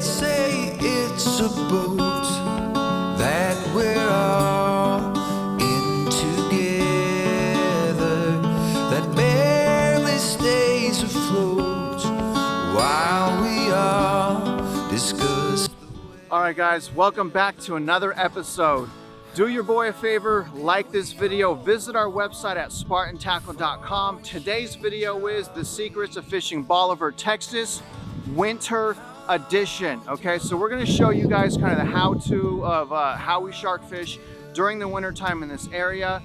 Let's say it's a boat that we're all in together, that barely stays afloat while we all discuss. All right, guys, welcome back to another episode. Do your boy a favor, like this video, visit our website at spartantackle.com. Today's video is the secrets of fishing Bolivar, Texas, winter edition. Okay, so we're going to show you guys kind of the how-to of how we shark fish during the winter time in this area.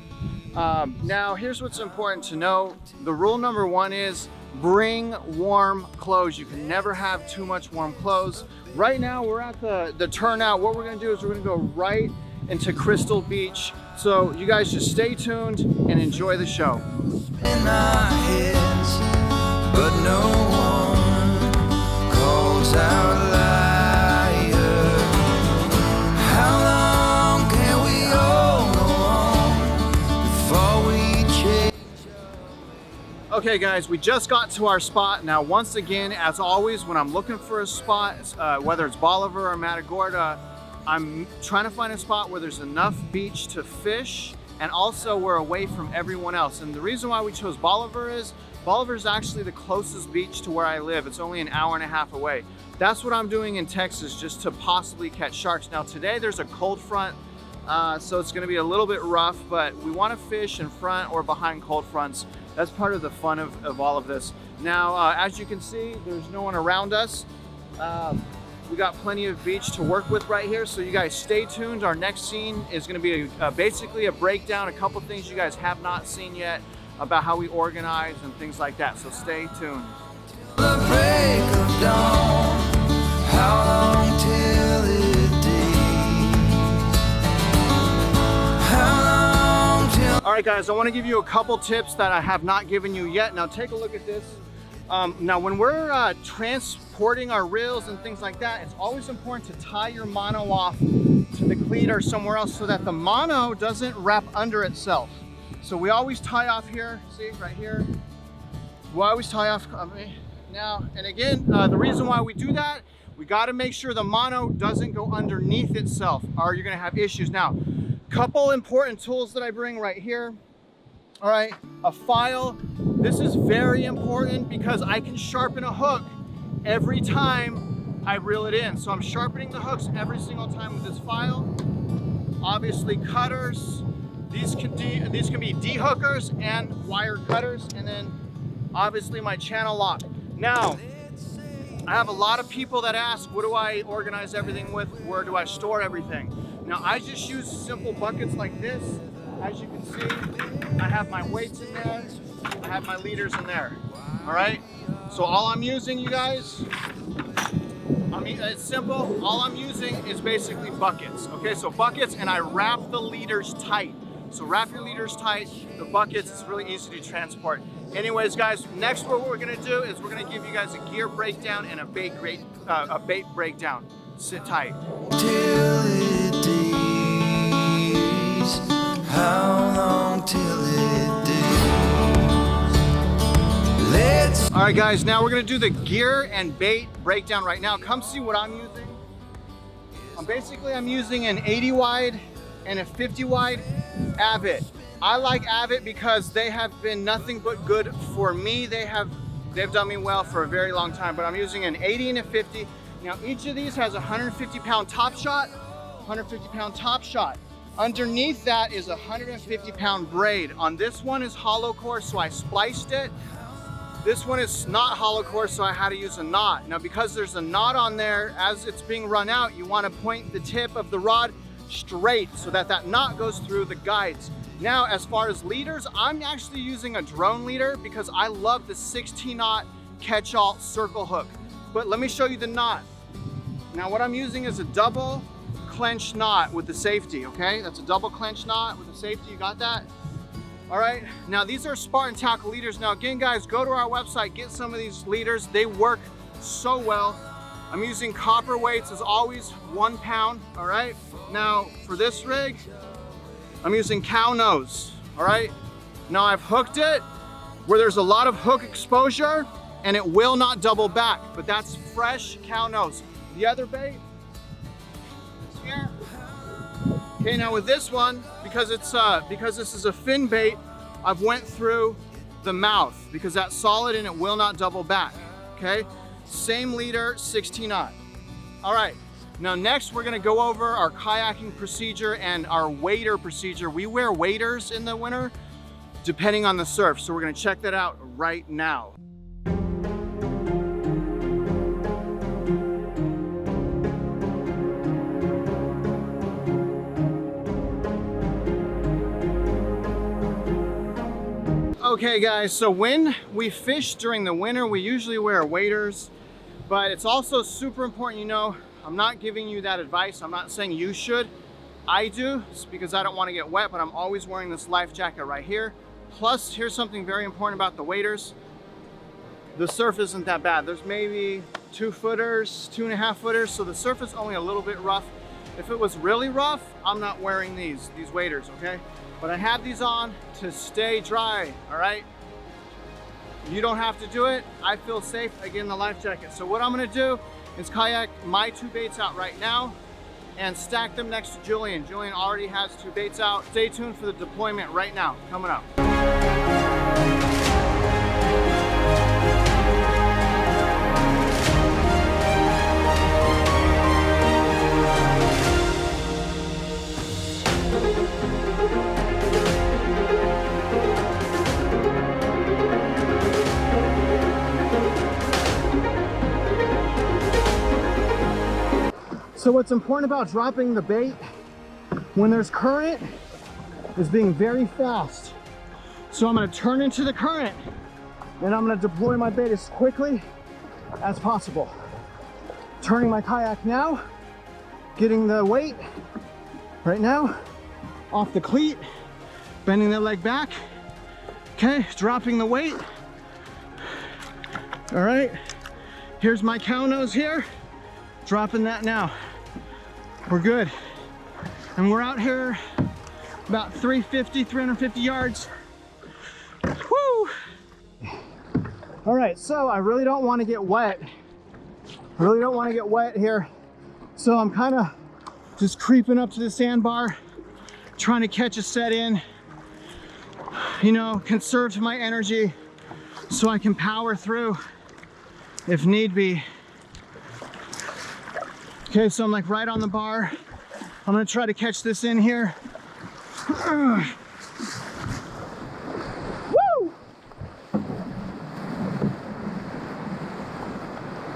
Now, here's what's important to know. The rule number one is bring warm clothes. You can never have too much warm clothes. Right now, we're at the turnout. What we're going to do is we're going to go right into Crystal Beach. So you guys just stay tuned and enjoy the show. In our heads, but no one calls out liar. How long can we all go on before we change? Okay guys, we just got to our spot. Now once again, as always, when I'm looking for a spot, whether it's Bolivar or Matagorda, I'm trying to find a spot where there's enough beach to fish and also we're away from everyone else. And the reason why we chose Bolivar is actually the closest beach to where I live. It's only an hour and a half away. That's what I'm doing in Texas just to possibly catch sharks. Now today there's a cold front, so it's gonna be a little bit rough, but we wanna fish in front or behind cold fronts. That's part of the fun of all of this. Now, as you can see, there's no one around us. We got plenty of beach to work with right here, so you guys stay tuned. Our next scene is going to be basically a breakdown, a couple things you guys have not seen yet about how we organize and things like that, so stay tuned. The break of dawn, how long till it days? How long till... All right guys, I want to give you a couple tips that I have not given you yet. Now take a look at this. Now when we're transporting our reels and things like that, it's always important to tie your mono off to the cleat or somewhere else so that the mono doesn't wrap under itself. So we always tie off here, see right here. We always tie off now, and again, the reason why we do that, we got to make sure the mono doesn't go underneath itself or you're going to have issues. Now, couple important tools that I bring right here. All right, a file. This is very important because I can sharpen a hook every time I reel it in. So I'm sharpening the hooks every single time with this file. Obviously cutters. These can be dehookers and wire cutters. And then obviously my channel lock. Now, I have a lot of people that ask, what do I organize everything with? Where do I store everything? Now I just use simple buckets like this. As you can see, I have my weights in there, I have my leaders in there, all right? So all I'm using, you guys, it's simple. All I'm using is basically buckets, okay? So buckets, and I wrap the leaders tight. So wrap your leaders tight, the buckets, it's really easy to transport. Anyways, guys, next what we're gonna do is we're gonna give you guys a gear breakdown and a bait breakdown. Sit tight. Till it days. How long till it days? All right, guys, now we're gonna do the gear and bait breakdown right now. Come see what I'm using. I'm using an 80 wide and a 50 wide Avid. I like Avid because they have been nothing but good for me. They've done me well for a very long time, but I'm using an 80 and a 50. Now each of these has a 150-pound top shot, 150-pound top shot. Underneath that is a 150-pound braid. On this one is hollow core, so I spliced it. This one is not hollow core, so I had to use a knot. Now because there's a knot on there, as it's being run out, you want to point the tip of the rod straight so that that knot goes through the guides. Now as far as leaders, I'm actually using a drone leader because I love the 16-knot catch-all circle hook. But let me show you the knot. Now what I'm using is a double clench knot with the safety, okay? That's a double clench knot with the safety, you got that? All right, now these are Spartan tackle leaders. Now again, guys, go to our website, get some of these leaders. They work so well. I'm using copper weights as always, 1 pound, all right? Now for this rig, I'm using cow nose, all right? Now I've hooked it where there's a lot of hook exposure and it will not double back, but that's fresh cow nose. The other bait is here. Okay, now with this one, because this is a fin bait, I've went through the mouth because that's solid and it will not double back. Okay, same leader, 16-aught. All right, now next we're gonna go over our kayaking procedure and our wader procedure. We wear waders in the winter depending on the surf, so we're gonna check that out right now. Okay guys, so when we fish during the winter, we usually wear waders, but it's also super important, you know, I'm not giving you that advice. I'm not saying you should. I do, it's because I don't want to get wet, but I'm always wearing this life jacket right here. Plus, here's something very important about the waders. The surf isn't that bad. There's maybe 2 footers, 2.5 footers, so the surf is only a little bit rough. If it was really rough, I'm not wearing these waders, okay? But I have these on to stay dry, all right? You don't have to do it. I feel safe, again, the life jacket. So what I'm gonna do is kayak my 2 baits out right now and stack them next to Julian. Julian already has 2 baits out. Stay tuned for the deployment right now, coming up. So what's important about dropping the bait when there's current is being very fast. So I'm gonna turn into the current and I'm gonna deploy my bait as quickly as possible. Turning my kayak now, getting the weight right now off the cleat, bending the leg back, okay, dropping the weight. All right, here's my cow nose here, dropping that now. We're good. And we're out here about 350 yards. Woo! All right, so I really don't want to get wet. Really don't want to get wet here. So I'm kind of just creeping up to the sandbar, trying to catch a set in, you know, conserve my energy so I can power through if need be. Okay, so I'm like right on the bar. I'm gonna try to catch this in here. Woo!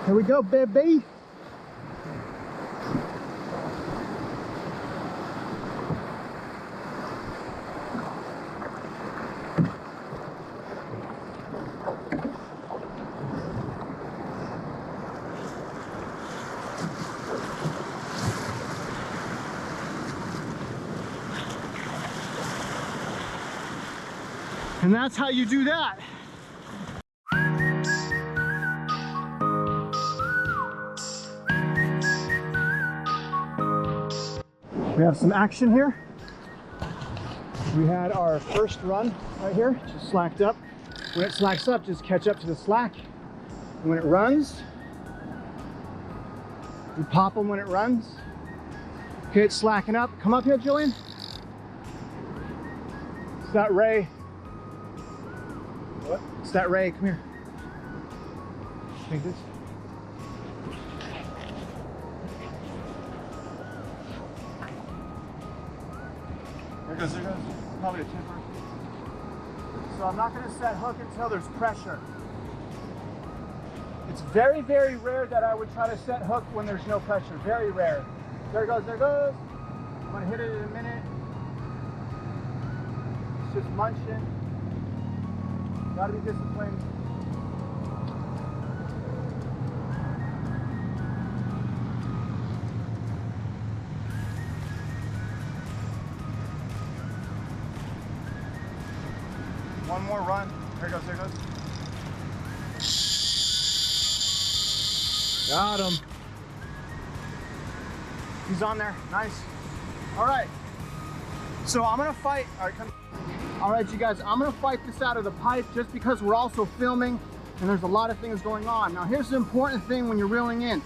Here we go, baby. And that's how you do that. We have some action here. We had our first run right here, just slacked up. When it slacks up, just catch up to the slack. And when it runs, we pop them when it runs. Okay, it's slacking up. Come up here, Julian. It's that Ray. What? It's that Ray, come here. Take this. There goes, there goes. Probably a tipper. So I'm not gonna set hook until there's pressure. It's very, very rare that I would try to set hook when there's no pressure. Very rare. There goes, there goes. I'm gonna hit it in a minute. It's just munching. Gotta be disciplined. One more run. There it goes, there it goes. Got him. He's on there, nice. All right, so I'm gonna fight. All right, come. All right, you guys, I'm gonna fight this out of the pipe just because we're also filming and there's a lot of things going on. Now, here's the important thing when you're reeling in.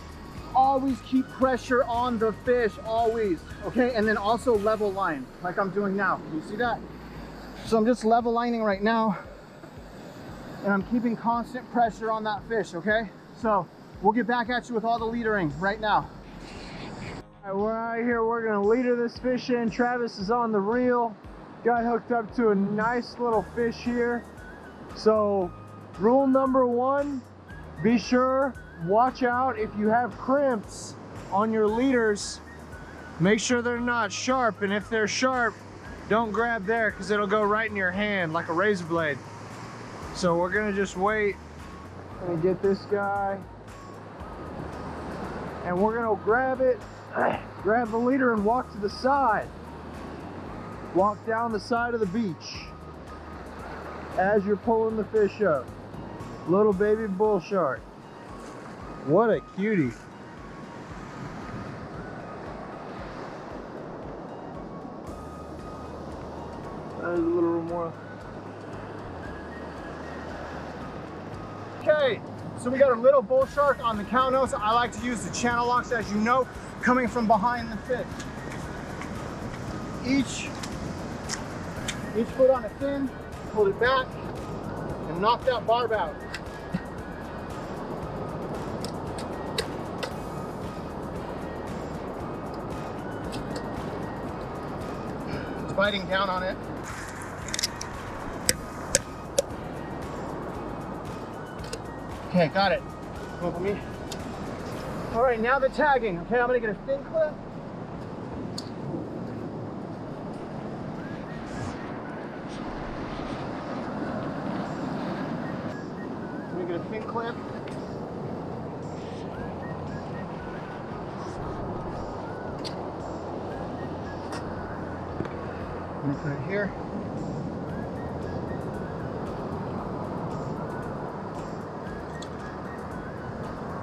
always keep pressure on the fish, always, okay? And then also level line, like I'm doing now. You see that? So I'm just level lining right now, and I'm keeping constant pressure on that fish, okay? So we'll get back at you with all the leadering right now. All right, we're out here, we're gonna leader this fish in. Travis is on the reel. Got hooked up to a nice little fish here. So rule number one, be sure, watch out if you have crimps on your leaders. Make sure they're not sharp, and if they're sharp, don't grab there because it'll go right in your hand like a razor blade. So we're gonna just wait and get this guy, and we're gonna grab it, grab the leader and walk to the side. Walk down the side of the beach as you're pulling the fish up. Little baby bull shark. What a cutie. There's a little more. Okay, so we got a little bull shark on the cow nose. I like to use the channel locks, as you know, coming from behind the fish. Each foot on a fin, hold it back, and knock that barb out. It's biting down on it. Okay, got it. Come up with me. All right, now the tagging. Okay, I'm gonna get a fin clip. Get a fin clip. I'm gonna put it here.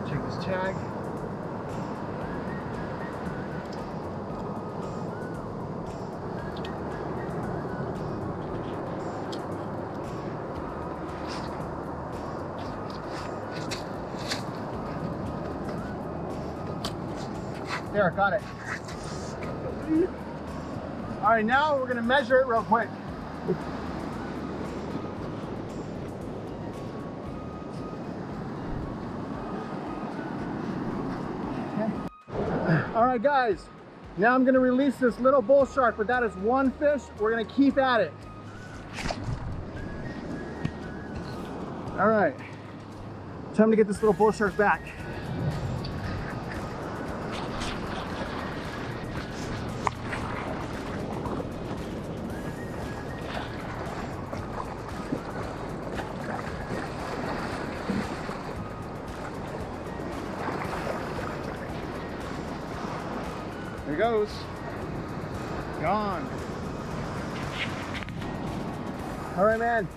Take this tag. There, got it. All right, now we're gonna measure it real quick. Okay. All right, guys. Now I'm gonna release this little bull shark, but that is one fish. We're gonna keep at it. All right. Time to get this little bull shark back. There he goes. Gone. All right, man.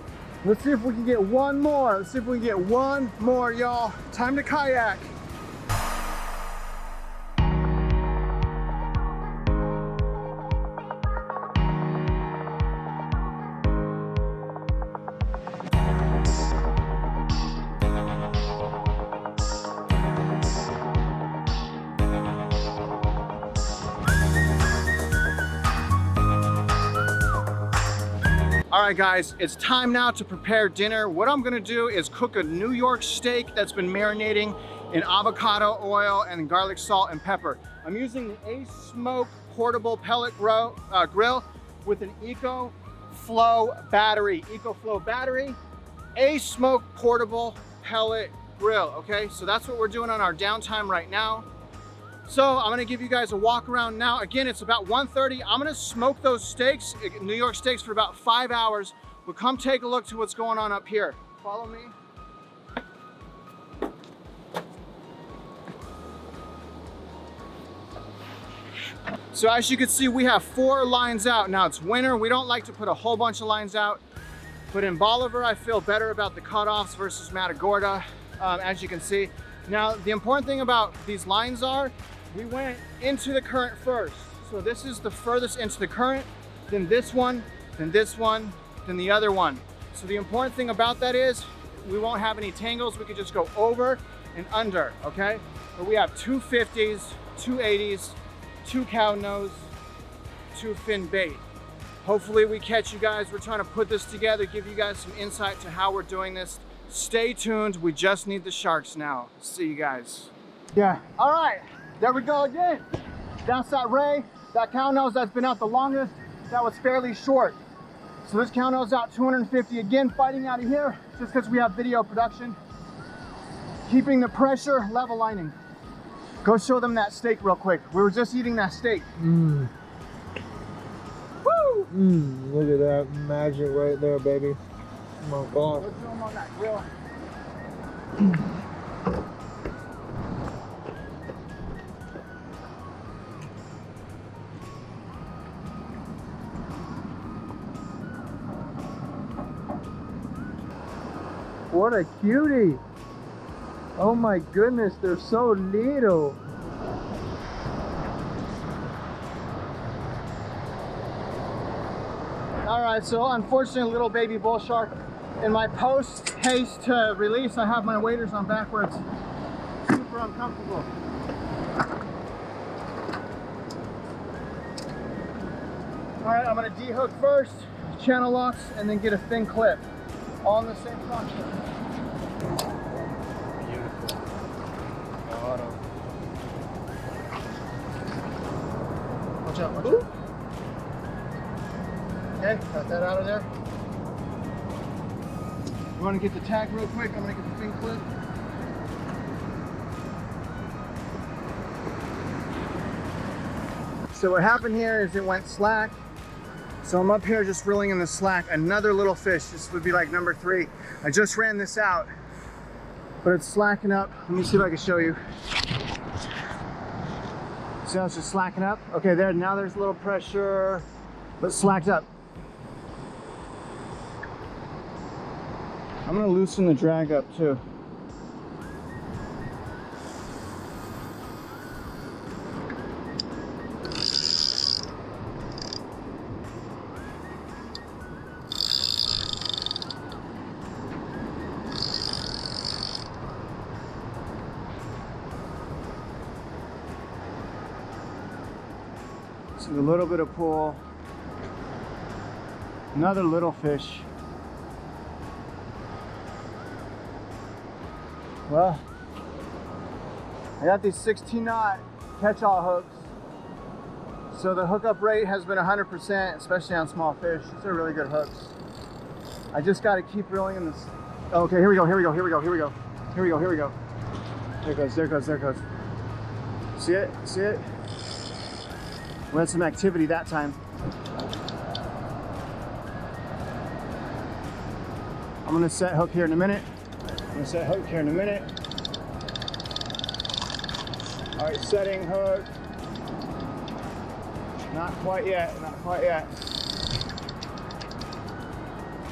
Let's see if we can get one more. Let's see if we can get one more, y'all. Time to kayak. All right, guys, it's time now to prepare dinner. What I'm gonna do is cook a New York steak that's been marinating in avocado oil and garlic, salt, and pepper. I'm using the Ace Smoke portable pellet grill with an EcoFlow battery. EcoFlow battery, Ace Smoke portable pellet grill, okay? So that's what we're doing on our downtime right now. So I'm gonna give you guys a walk around now. Again, it's about 1:30. I'm gonna smoke those steaks, New York steaks, for about 5 hours. We'll come take a look to what's going on up here. Follow me. So as you can see, we have 4 lines out. Now it's winter, we don't like to put a whole bunch of lines out, but in Bolivar, I feel better about the cutoffs versus Matagorda, as you can see. Now, the important thing about these lines are, we went into the current first. So this is the furthest into the current, then this one, then this one, then the other one. So the important thing about that is, we won't have any tangles. We could just go over and under, okay? But we have 2 50s, 2 80s, 2 cow nose, 2 fin bait. Hopefully we catch you guys. We're trying to put this together, give you guys some insight to how we're doing this. Stay tuned. We just need the sharks now. See you guys. Yeah, all right, there we go again. That's that ray, that cow nose that's been out the longest. That was fairly short. So this cow nose out 250 again, fighting out of here, just because we have video production. Keeping the pressure, level lining. Go show them that steak real quick. We were just eating that steak. Woo! Look at that magic right there, baby. Oh my God. Let's show them on that grill. What a cutie. Oh my goodness, they're so little. All right, so unfortunately, little baby bull shark. In my post haste to release, I have my waders on backwards. Super uncomfortable. All right, I'm gonna de-hook first, channel locks, and then get a thin clip. All in the same function. Beautiful. Bottom. Watch out, watch out. Okay, got that out of there. You want to get the tag real quick? I'm going to get the fin clip. So what happened here is it went slack. So I'm up here just reeling in the slack. Another little fish. This would be like number 3. I just ran this out, but it's slacking up. Let me see if I can show you. See how it's just slacking up? Okay, there. Now there's a little pressure, but slacked up. I'm gonna loosen the drag up too. See a little bit of pull. Another little fish. Well, I got these 16-knot catch-all hooks. So the hookup rate has been 100%, especially on small fish. These are really good hooks. I just got to keep reeling in this. Okay, here we go, here we go, here we go, here we go. Here we go, here we go. There it goes, there it goes, there it goes. See it? See it? We had some activity that time. I'm gonna set hook here in a minute. I'm gonna set hook here in a minute. All right, setting hook. Not quite yet, not quite yet.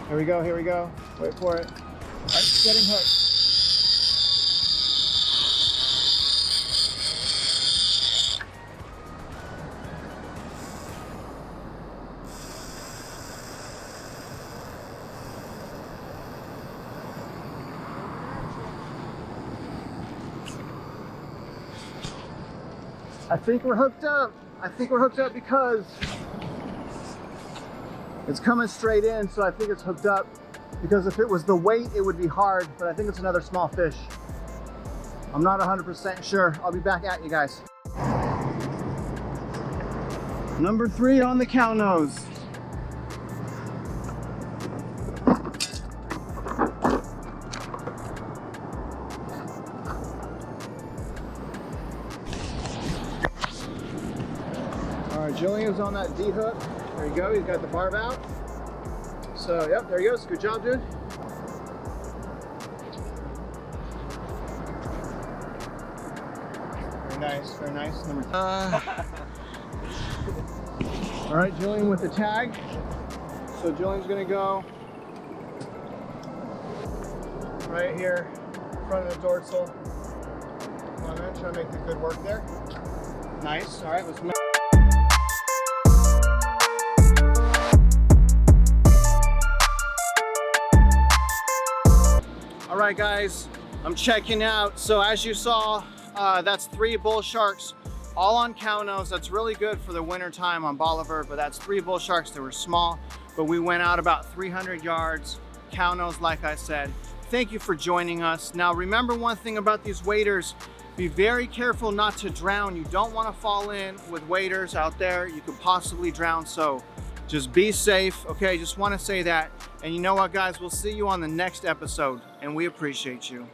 Here we go, here we go. Wait for it. All right, setting hook. I think we're hooked up. I think we're hooked up because it's coming straight in, so I think it's hooked up. Because if it was the weight, it would be hard, but I think it's another small fish. I'm not 100% sure. I'll be back at you guys. Number 3 on the cow nose. Julian's on that D hook. There you go, he's got the barb out. So, yep, there he goes. Good job, dude. Very nice, very nice. Number All right, Julian with the tag. So Julian's gonna go right here, front of the dorsal. Come on, man, try to make the good work there. Nice, all right, let's make. right, guys, I'm checking out. So as you saw, that's 3 bull sharks, all on cow-nose. That's really good for the winter time on Bolivar, but that's 3 bull sharks. They were small, but we went out about 300 yards, cow-nose, like I said. Thank you for joining us. Now, remember one thing about these waders, be very careful not to drown. You don't want to fall in with waders out there. You could possibly drown, so just be safe, okay? Just want to say that. And you know what, guys? We'll see you on the next episode, and we appreciate you.